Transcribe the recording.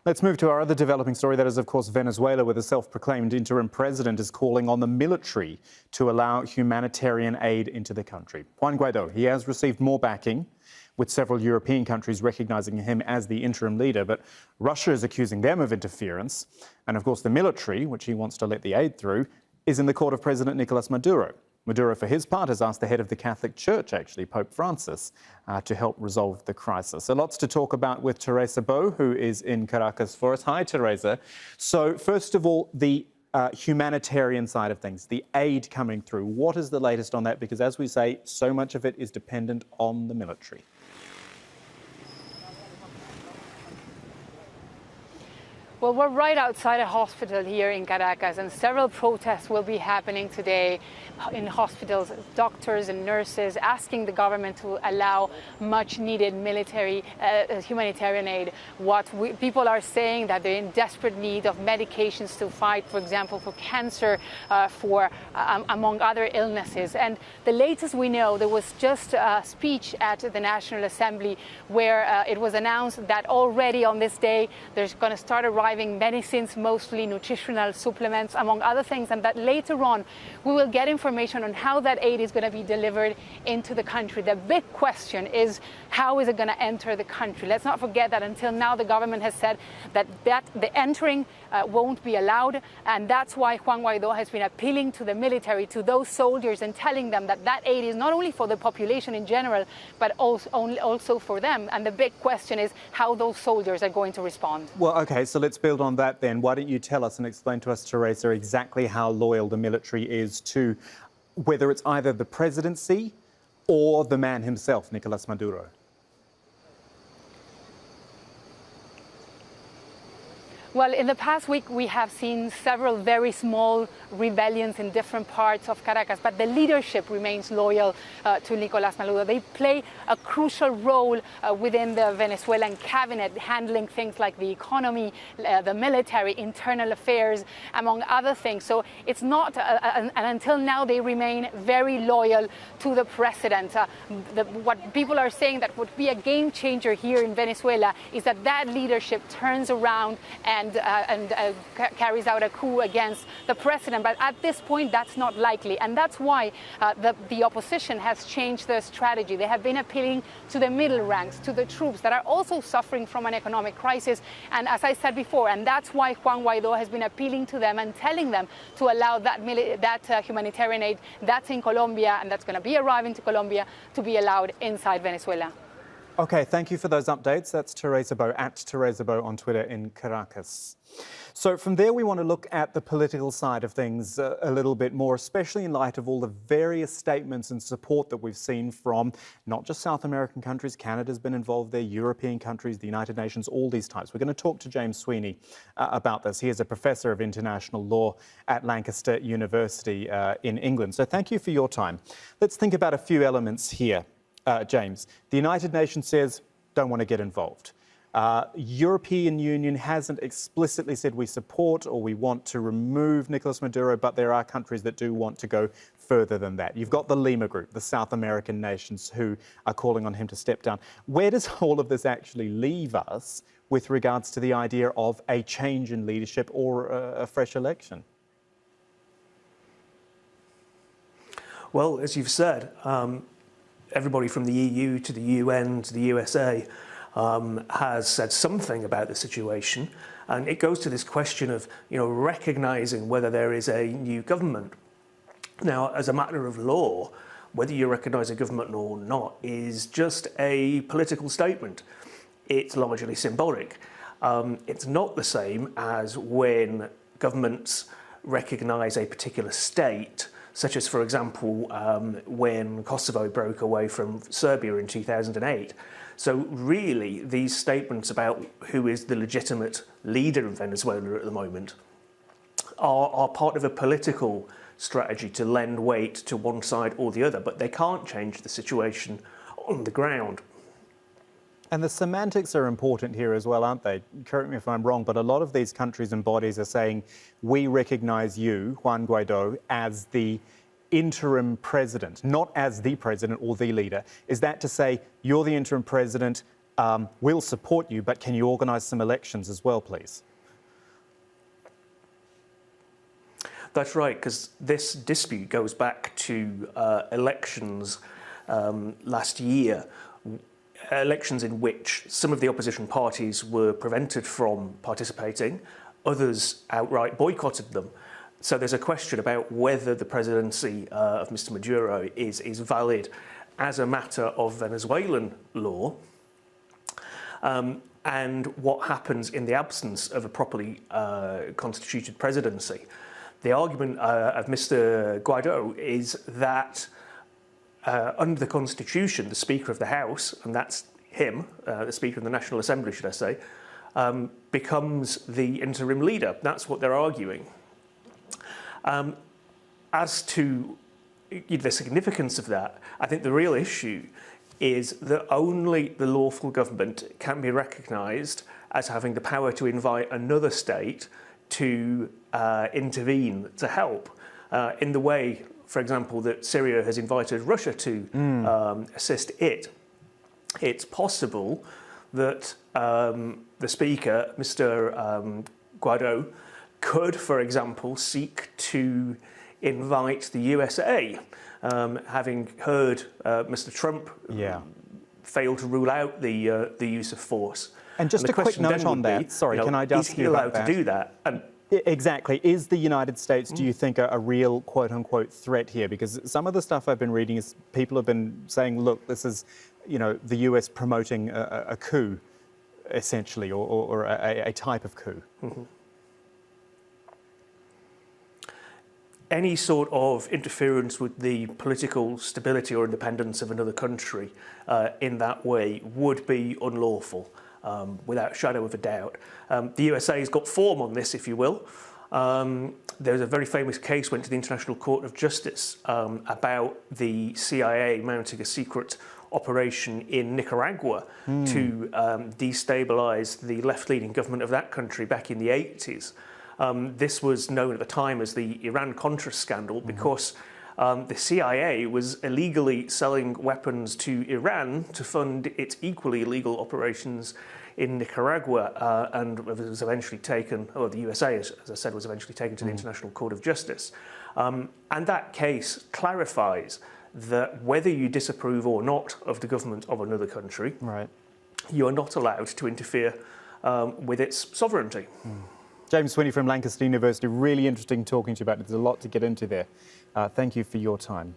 Let's move to our other developing story. That is, of course, Venezuela, where the self-proclaimed interim president is calling on the military to allow humanitarian aid into the country. Juan Guaido, he has received more backing, with several European countries recognising him as the interim leader. But Russia is accusing them of interference. And, of course, the military, which he wants to let the aid through, is in the court of President Nicolas Maduro. Maduro, for his part, has asked the head of the Catholic Church, actually, Pope Francis, to help resolve the crisis. So lots to talk about with Tereso, who is in Caracas for us. Hi, Teresa. So, first of all, the humanitarian side of things, the aid coming through. What is the latest on that? Because, as we say, so much of it is dependent on the military. Well, we're right outside a hospital here in Caracas, and several protests will be happening today in hospitals, doctors and nurses asking the government to allow much needed military humanitarian aid. People are saying that they're in desperate need of medications to fight, for example, for cancer, among other illnesses. And the latest we know, there was just a speech at the National Assembly where it was announced that already on this day there's going to start arriving medicines, mostly nutritional supplements, among other things, and that later on we will get information on how that aid is going to be delivered into the country. The big question is, how is it going to enter the country? Let's not forget that until now the government has said that the entering won't be allowed, and that's why Juan Guaido has been appealing to the military, to those soldiers, and telling them that that aid is not only for the population in general, but also for them. And the big question is how those soldiers are going to respond. Well, OK, so let's build on that then. Why don't you tell us and explain to us, Teresa, exactly how loyal the military is to whether it's either the presidency or the man himself, Nicolas Maduro? Well, in the past week, we have seen several very small rebellions in different parts of Caracas, but the leadership remains loyal to Nicolas Maduro. They play a crucial role within the Venezuelan cabinet, handling things like the economy, the military, internal affairs, among other things. So it's not, and until now, they remain very loyal to the president. What people are saying that would be a game changer here in Venezuela is that leadership turns around and carries out a coup against the president. But at this point, that's not likely. And that's why the opposition has changed their strategy. They have been appealing to the middle ranks, to the troops that are also suffering from an economic crisis. And as I said before, and that's why Juan Guaido has been appealing to them and telling them to allow that humanitarian aid that's in Colombia and that's going to be arriving to Colombia to be allowed inside Venezuela. OK, thank you for those updates. That's Tereso, at Tereso on Twitter in Caracas. So from there, we want to look at the political side of things a little bit more, especially in light of all the various statements and support that we've seen from not just South American countries. Canada's been involved there, European countries, the United Nations, all these types. We're going to talk to James Sweeney about this. He is a professor of international law at Lancaster University in England. So thank you for your time. Let's think about a few elements here. James, the United Nations says don't want to get involved. European Union hasn't explicitly said we support or we want to remove Nicolas Maduro, but there are countries that do want to go further than that. You've got the Lima Group, the South American nations, who are calling on him to step down. Where does all of this actually leave us with regards to the idea of a change in leadership or a fresh election? Well, as you've said, everybody from the EU to the UN to the USA has said something about the situation, and it goes to this question of, recognising whether there is a new government. Now, as a matter of law, whether you recognise a government or not is just a political statement. It's largely symbolic. It's not the same as when governments recognise a particular state, such as, for example, when Kosovo broke away from Serbia in 2008. So really, these statements about who is the legitimate leader of Venezuela at the moment are part of a political strategy to lend weight to one side or the other, but they can't change the situation on the ground. And the semantics are important here as well, aren't they? Correct me if I'm wrong, but a lot of these countries and bodies are saying, we recognise you, Juan Guaido, as the interim president, not as the president or the leader. Is that to say, you're the interim president, we'll support you, but can you organise some elections as well, please? That's right, because this dispute goes back to elections last year, elections in which some of the opposition parties were prevented from participating, others outright boycotted them. So there's a question about whether the presidency of Mr. Maduro is valid as a matter of Venezuelan law, and what happens in the absence of a properly constituted presidency. The argument of Mr. Guaido is that under the Constitution, the Speaker of the House, and that's him, the Speaker of the National Assembly, should I say, becomes the interim leader. That's what they're arguing. As to the significance of that, I think the real issue is that only the lawful government can be recognised as having the power to invite another state to intervene, to help, in the way, for example, that Syria has invited Russia to assist it. It's possible that the Speaker, Mr. Guaido, could, for example, seek to invite the USA, having heard Mr. Trump fail to rule out the use of force. And just a quick note on that. Sorry, can I ask you about that? Is he allowed to do that? And exactly. Is the United States, do you think, a real quote-unquote threat here? Because some of the stuff I've been reading is people have been saying, look, this is, the US promoting a coup, essentially, or a type of coup. Mm-hmm. Any sort of interference with the political stability or independence of another country in that way would be unlawful, without a shadow of a doubt. The USA has got form on this, if you will. There's a very famous case went to the International Court of Justice about the CIA mounting a secret operation in Nicaragua to destabilise the left-leaning government of that country back in the 80s. This was known at the time as the Iran-Contra scandal because the CIA was illegally selling weapons to Iran to fund its equally illegal operations in Nicaragua, and was eventually taken, or the USA, as I said, was eventually taken to the International Court of Justice. And that case clarifies that whether you disapprove or not of the government of another country, you are not allowed to interfere with its sovereignty. James Sweeney from Lancaster University, really interesting talking to you about it. There's a lot to get into there. Thank you for your time.